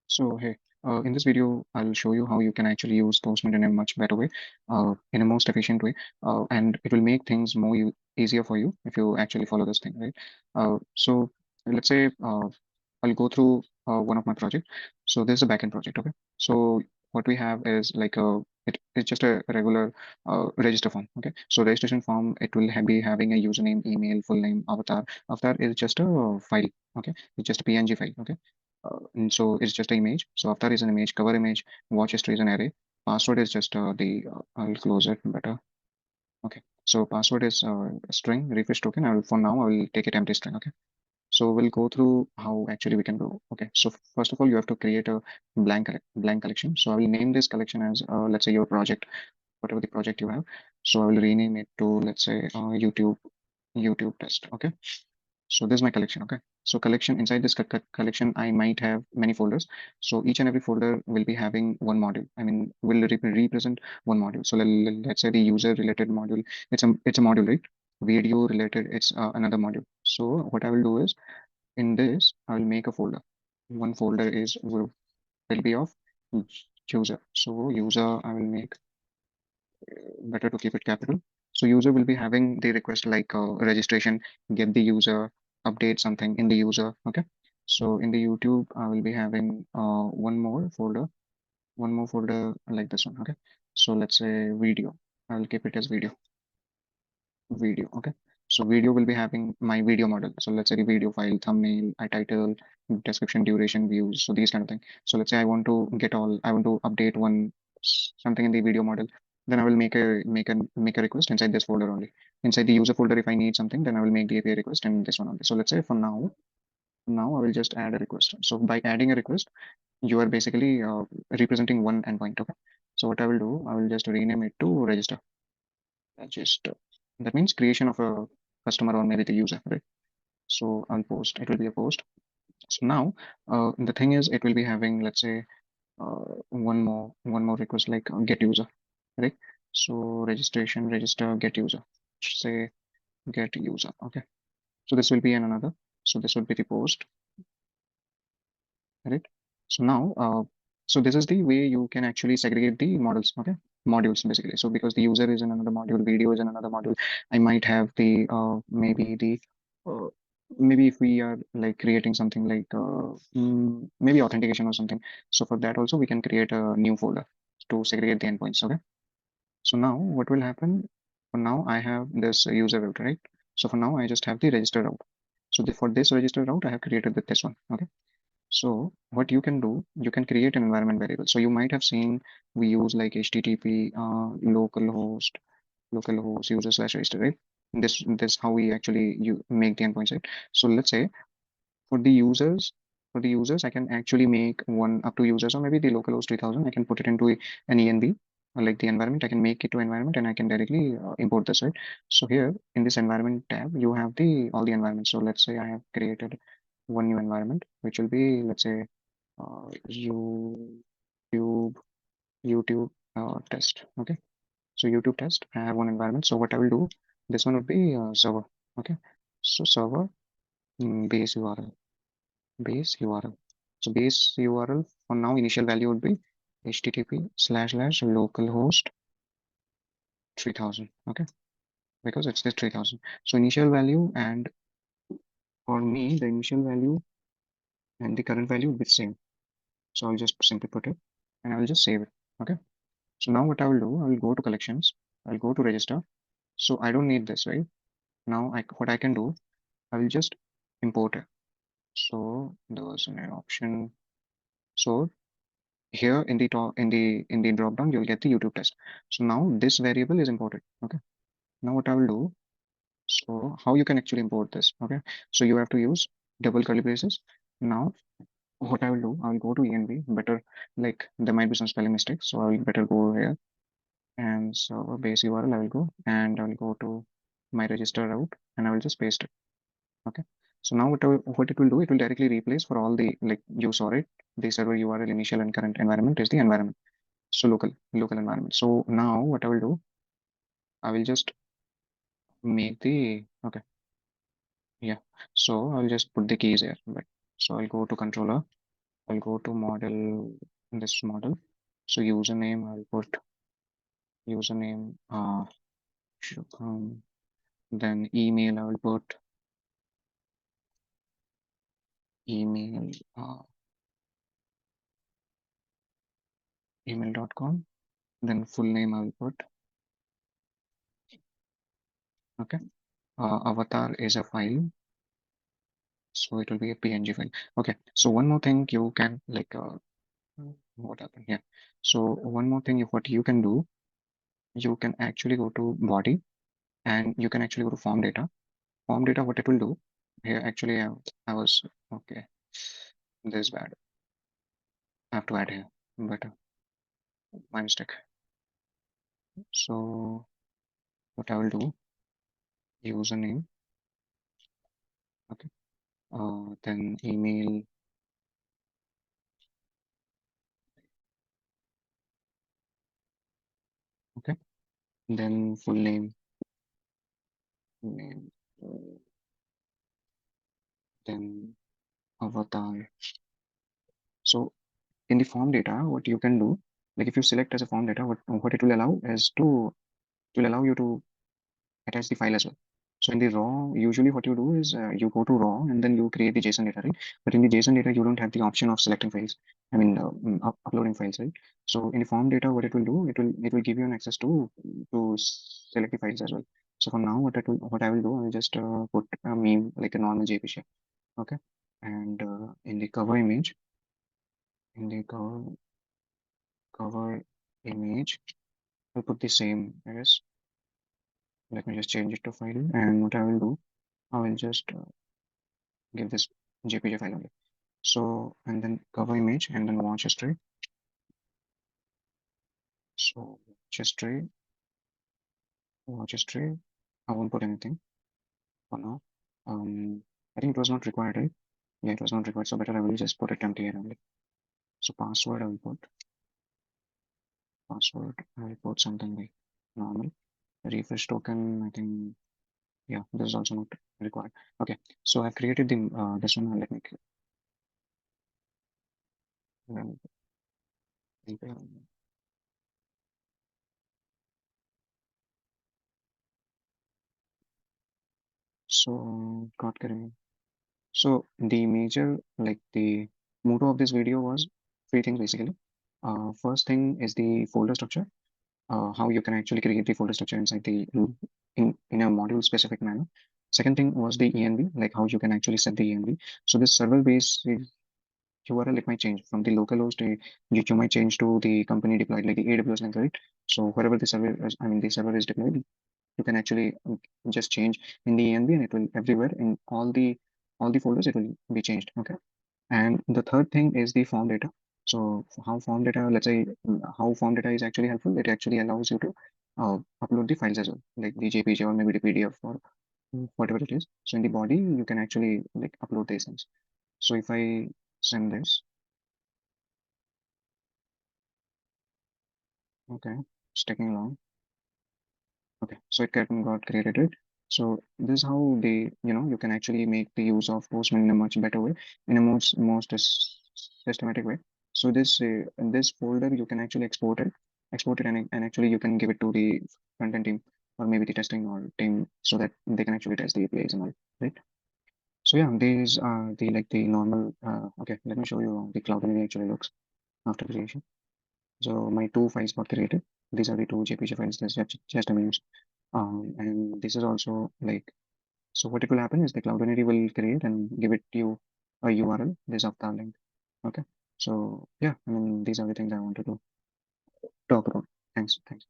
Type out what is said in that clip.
So, hey, in this video, I'll show you how you can actually use Postman in a much better way, in a most efficient way, and it will make things more easier for you if you actually follow this thing, right? So, let's say I'll go through one of my project. So, this is a backend project, okay? So, what we have is like it's just a regular register form, okay? So, registration form, it will be having a username, email, full name, avatar. Avatar is just a file, okay? It's just a PNG file, okay? And so it's just an image. So after is an image, cover image, watch history is an array. Password is just I'll close it better. Okay. So password is a string, refresh token. For now, I will take it empty string. Okay. So we'll go through how actually we can do. Okay. So first of all, you have to create a blank collection. So I will name this collection as, let's say your project, whatever the project you have. So I will rename it to, let's say, YouTube test. Okay. So this is my collection, okay? So collection inside this collection, I might have many folders. So each and every folder will be having one module. I mean, will represent one module. So let's say the user related module, it's a module, right? Video related, it's another module. So what I will do is in this, I will make a folder. One folder will be of user. So user, I will make better to keep it capital. So user will be having the request like registration, get the user, update something in the user. Okay. So in the YouTube, I will be having one more folder like this one. Okay. So let's say video. I will keep it as video. Okay. So video will be having my video model. So let's say the video file, thumbnail, I title, description, duration, views. So these kind of thing. So let's say I want to update something in the video model. Then I will make a request inside this folder only. Inside the user folder, if I need something, then I will make the API request in this one only. So let's say now I will just add a request. So by adding a request, you are basically representing one endpoint. Okay. So what I will do, I will just rename it to register. Register. That means creation of a customer or maybe the user, right? So I'll post, it will be a post. So now the thing is it will be having, let's say, one more request like get user, right? So registration, register, get user. Say get user. Okay. So this will be an another. So this will be the post, right? So now, so this is the way you can actually segregate the models, okay? Modules basically. So because the user is in another module, video is in another module, I might have uh, maybe if we are like creating something like maybe authentication or something. So for that also we can create a new folder to segregate the endpoints, okay? So now what will happen? For now I have this user route, right? So for now I just have the register route. So for this register route, I have created this one, okay? So what you can do, you can create an environment variable. So you might have seen we use like HTTP, localhost user slash register, right? This how we actually you make the endpoints, right? So let's say for the users, I can actually make one up to users or maybe the localhost 3000. I can put it into an env, like the environment. I can make it to environment and I can directly import this, right? So here in this environment tab, you have the all the environments. So let's say I have created one new environment, which will be, let's say, YouTube, YouTube test. Okay. So YouTube test, I have one environment. So what I will do, this one would be server. Okay. So server base URL, base URL. So base URL for now, initial value would be HTTP slash slash localhost 3000. Okay. Because it's this 3000. So initial value, and for me, the initial value and the current value would be the same. So I'll just simply put it and I will just save it. Okay. So now what I will do, I will go to collections, I'll go to register. So I don't need this, right? Now what I can do, I will just import it. So there was an option. So here in the top in the drop down, you'll get the YouTube test. So now this variable is imported. Okay. Now what I will do, so how you can actually import this? Okay. So you have to use double curly braces. Now what I will do, I will go to env. Better, like there might be some spelling mistakes, so I will better go here and server base URL. I will go and I will go to my register route and I will just paste it. Okay. So now what it will do, it will directly replace for all the, like you saw it, the server URL initial and current environment is the environment. So local environment. So now what I will do, I will just make the, okay. Yeah. So I'll just put the keys here. But so I'll go to controller I'll go to model, this model. So username, I'll put username, Shubham. Then email, I will put email, email.com. Then full name, I will put, okay. Avatar is a file, so it will be a PNG file. Okay. So one more thing you can like, what happened here? So one more thing, what you can do, you can actually go to body and you can actually go to form data. Form data, what it will do here, actually, I was, okay, this is bad. I have to add here, but my mistake. So what I will do, username, okay, then email, okay, then full name, then avatar. So in the form data, what you can do, like if you select as a form data, what it will allow is to, it will allow you to attach the file as well. So in the raw, usually what you do is you go to raw and then you create the JSON data, right? But in the JSON data, you don't have the option of selecting files. I mean, uploading files, right? So in the form data, what it will do, it will give you an access to select the files as well. So for now, what I will do, I will just put a meme like a normal JPG, okay? And in the cover image, in the cover image, I'll put the same, I guess. Let me just change it to file. And what I will do, I will just give this JPG file only. So, and then cover image and then watch history. So, watch history. I won't put anything for now. I think it was not required, right? Yeah, it was not required. So better I will just put it empty here only. So password I will put password. I will put something like normal. Refresh token. I think yeah, this is also not required. Okay, so I've created the this one. Let me. Um, so got created. So the major, like the motto of this video was three things basically. First thing is the folder structure, how you can actually create the folder structure inside the in a module specific manner. Second thing was the env, like how you can actually set the env. So this server based URL, it might change from the local host. You might change to the company deployed, like the AWS link, right? So wherever the server is, I mean the server is deployed, you can actually just change in the env and it will everywhere in all the folders it will be changed, okay. And the third thing is the form data. So how form data, let's say how form data is actually helpful, it actually allows you to upload the files as well, like the JPG or maybe the PDF or whatever it is. So in the body you can actually like upload these things. So if I send this, okay, it's taking long. Okay, so it got created, right? So this is how they, you can actually make the use of Postman in a much better way, in a most systematic way. So in this folder you can actually export it, and actually you can give it to the front-end team or maybe the testing or team so that they can actually test the APIs and all, right? So yeah, these are the like the normal. Okay, let me show you how the cloud energy actually looks after creation. So my two files got created. These are the two JPG files. That's just images. And this is also like, so what it will happen is the Cloud Entity will create and give it to you a URL, this avatar link. Okay. So yeah, I mean, these are the things I wanted to talk about. Thanks. Thanks.